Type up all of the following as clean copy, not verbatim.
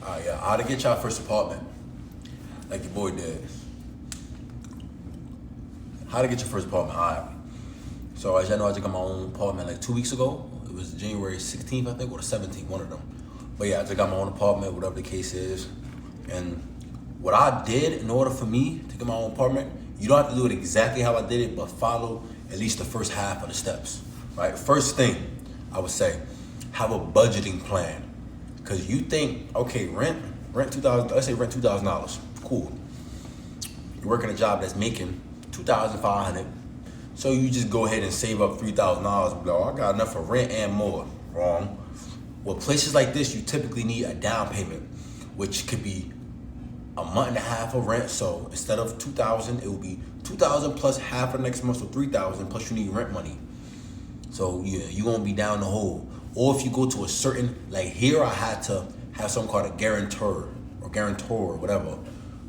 Yeah, how to get y'all first apartment, like your boy did. How to get your first apartment? All right. So as y'all know, I just got my own apartment like 2 weeks ago. It was January 16th, I think, or the 17th, one of them. But yeah, I just got my own apartment, whatever the case is. And what I did in order for me to get my own apartment, you don't have to do it exactly how I did it, but follow at least the first half of the steps, right? First thing, I would say, have a budgeting plan. Because you think, okay, rent 2000, let's say rent $2,000, cool. You're working a job that's making 2,500, so you just go ahead and save up $3,000. Oh, I got enough for rent and more. Wrong. Well, places like this, you typically need a down payment, which could be a month and a half of rent. So instead of 2,000, it will be 2,000 plus half of next month, so 3,000 plus you need rent money. So yeah, you won't be down the hole. Or if you go to a certain, like here, I had to have something called a guarantor or whatever.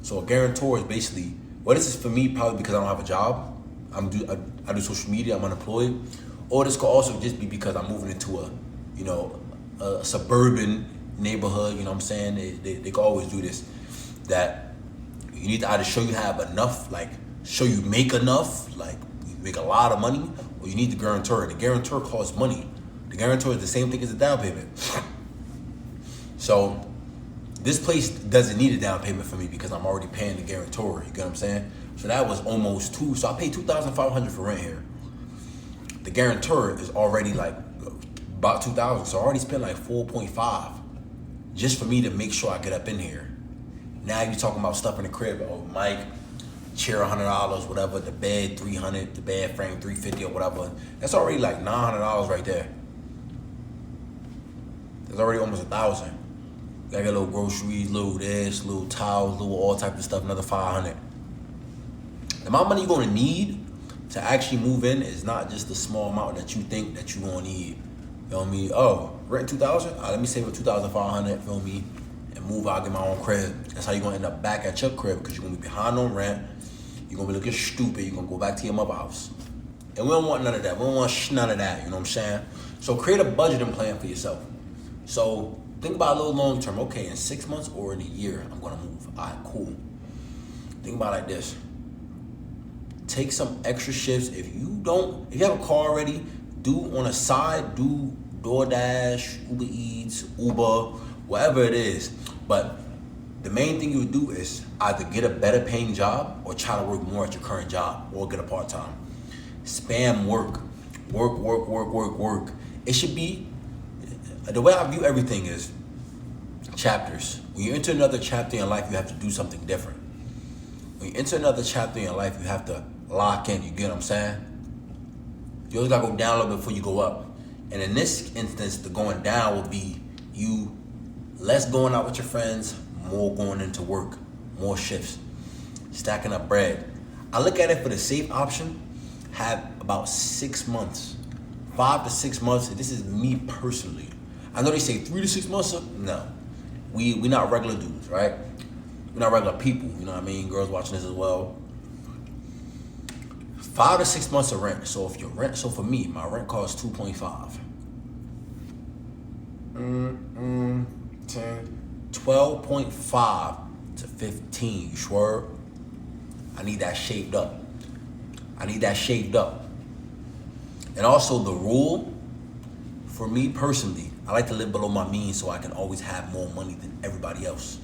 So a guarantor is basically, well, this is for me probably because I don't have a job. I do social media. I'm unemployed. Or this could also just be because I'm moving into a suburban neighborhood. You know what I'm saying? They could always do this. That you need to either show you have enough, like show you make enough, like you make a lot of money, or you need the guarantor. The guarantor costs money. The guarantor is the same thing as a down payment. So this place doesn't need a down payment for me because I'm already paying the guarantor. You get what I'm saying? So that was almost two. So I paid $2,500 for rent here. The guarantor is already like about 2,000. So I already spent like 4.5 just for me to make sure I get up in here. Now you're talking about stuff in the crib. Oh, Mike, chair $100, whatever. The bed $300, the bed frame $350 or whatever. That's already like $900 right there. There's already almost 1,000. Gotta get little groceries, little this, little towels, little all type of stuff, another 500. The amount of money you're gonna need to actually move in is not just the small amount that you think that you're gonna need. Feel me? Oh, rent 2,000? Let me save up 2,500, feel me? And move out, get my own crib. That's how you're gonna end up back at your crib because you're gonna be behind on rent. You're gonna be looking stupid. You're gonna go back to your mother house. And we don't want none of that. We don't want none of that, you know what I'm saying? So create a budgeting plan for yourself. So think about a little long term. Okay, in 6 months or in a year, I'm gonna move. All right, cool. Think about it like this. Take some extra shifts. If you have a car already, do on a side, do DoorDash, Uber Eats, Uber, whatever it is. But the main thing you would do is either get a better paying job or try to work more at your current job or get a part-time. Spam work. Work. It should be, the way I view everything is chapters. When you enter another chapter in your life, you have to do something different. When you enter another chapter in your life, you have to lock in. You get what I'm saying? You always gotta go down a little bit before you go up. And in this instance, the going down will be you less going out with your friends, more going into work, more shifts, stacking up bread. I look at it for the safe option, have about 6 months, 5 to 6 months. This is me personally. I know they say 3 to 6 months. No, we not regular dudes, right? We're not regular people. You know what I mean? Girls watching this as well. 5 to 6 months of rent. So if your rent, so for me, my rent costs 2.5. 12.5 to 15. You sure? I need that shaved up. And also the rule, for me personally, I like to live below my means so I can always have more money than everybody else.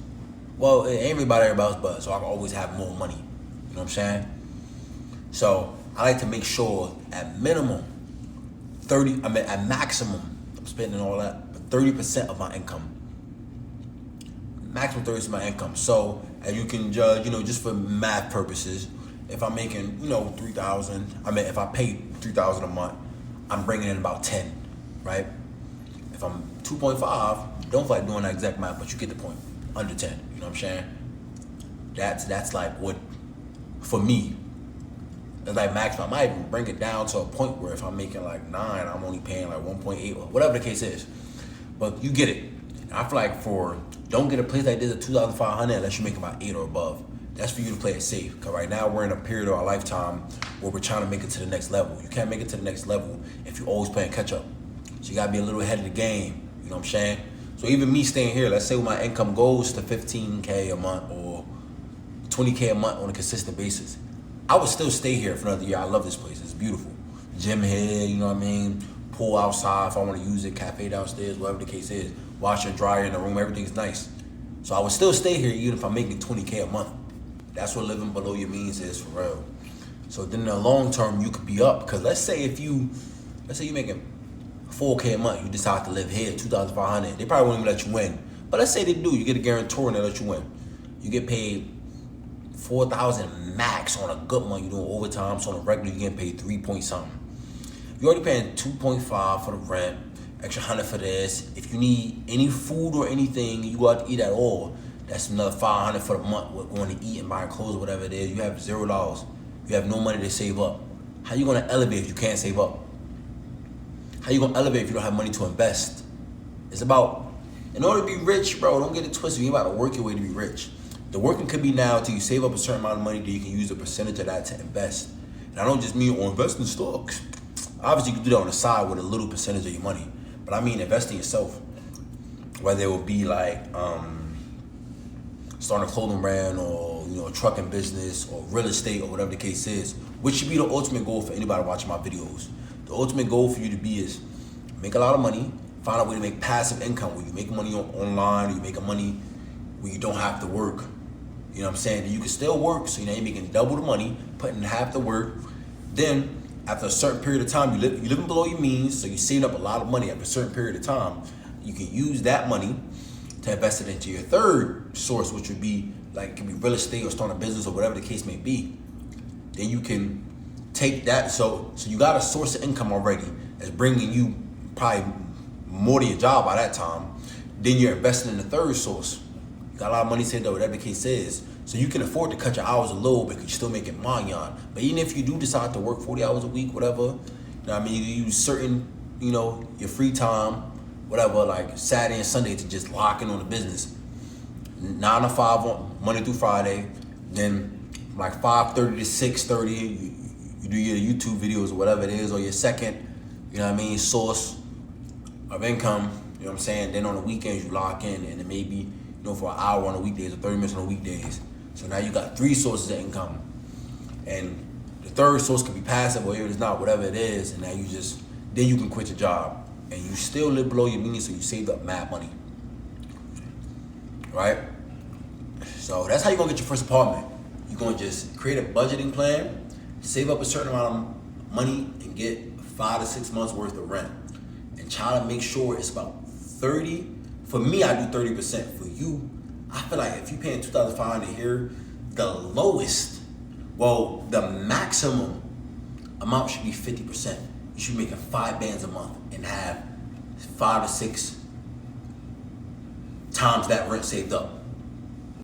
Well, it ain't everybody else, but so I can always have more money. You know what I'm saying? So I like to make sure at minimum at maximum, I'm spending all that, but 30% of my income. Maximum 30% of my income. So as you can judge, just for math purposes, if I'm making, 3,000, if I pay 3,000 a month, I'm bringing in about 10, right? If I'm 2.5, don't feel like doing that exact math, but you get the point. Under 10, you know what I'm saying? That's like what, for me, it's like maximum. I might even bring it down to a point where if I'm making like 9, I'm only paying like 1.8 or whatever the case is. But you get it. I feel like don't get a place like this at 2,500 unless you make about 8 or above. That's for you to play it safe. Because right now we're in a period of our lifetime where we're trying to make it to the next level. You can't make it to the next level if you're always playing catch up. So you gotta be a little ahead of the game. You know what I'm saying? So even me staying here, let's say my income goes to 15K a month or 20K a month on a consistent basis, I would still stay here for another year. I love this place. It's beautiful. Gym here, you know what I mean? Pool outside if I want to use it, cafe downstairs, whatever the case is. Washer and dryer in the room, everything's nice. So I would still stay here even if I'm making 20K a month. That's what living below your means is for real. So then in the long term, you could be up. Because let's say you're making 4K a month, you decide to live here, 2,500. They probably won't even let you in. But let's say they do, you get a guarantor and they let you in. You get paid 4,000 max on a good month. You're doing overtime, so on a regular, you're getting paid 3 point something. You're already paying 2.5 for the rent, extra 100 for this. If you need any food or anything, you go out to eat at all, that's another 500 for the month. We're going to eat and buy clothes or whatever it is. You have $0. You have no money to save up. How you gonna elevate if you can't save up? How you gonna elevate if you don't have money to invest? It's about, in order to be rich, bro, don't get it twisted. You ain't about to work your way to be rich. The working could be now until you save up a certain amount of money that you can use a percentage of that to invest. And I don't just mean invest in stocks. Obviously, you can do that on the side with a little percentage of your money. But I mean invest in yourself. Whether it would be like starting a clothing brand or a trucking business or real estate or whatever the case is, which should be the ultimate goal for anybody watching my videos. The ultimate goal for you to be is make a lot of money, find a way to make passive income where you make money online, or you make money where you don't have to work. You know what I'm saying? That you can still work, so you're making double the money, putting half the work. Then after a certain period of time, you're living below your means, so you save up a lot of money after a certain period of time. You can use that money to invest it into your third source, which would be like, it can be real estate or starting a business or whatever the case may be. Then you can take that, so you got a source of income already that's bringing you probably more to your job by that time. Then you're investing in the third source. You got a lot of money saved up, whatever the case is. So you can afford to cut your hours a little bit because you're still making money on. But even if you do decide to work 40 hours a week, whatever, you know what I mean, you use certain, your free time, whatever, like Saturday and Sunday to just lock in on the business. 9 to 5 on Monday through Friday. Then like 5:30 to 6:30, you do your YouTube videos or whatever it is, or your second, source of income. You know what I'm saying? Then on the weekends you lock in, and then maybe, for an hour on the weekdays or 30 minutes on the weekdays. So now you got 3 sources of income. And the third source could be passive or it's not, whatever it is, and now then you can quit your job. And you still live below your means, so you saved up mad money. Right? So that's how you're gonna get your first apartment. You're gonna just create a budgeting plan, save up a certain amount of money, and get 5 to 6 months worth of rent. And try to make sure it's about 30. For me, I do 30%. For you, I feel like if you're paying $2,500 here, the maximum amount should be 50%. You should be making 5 bands a month and have 5 to 6 times that rent saved up.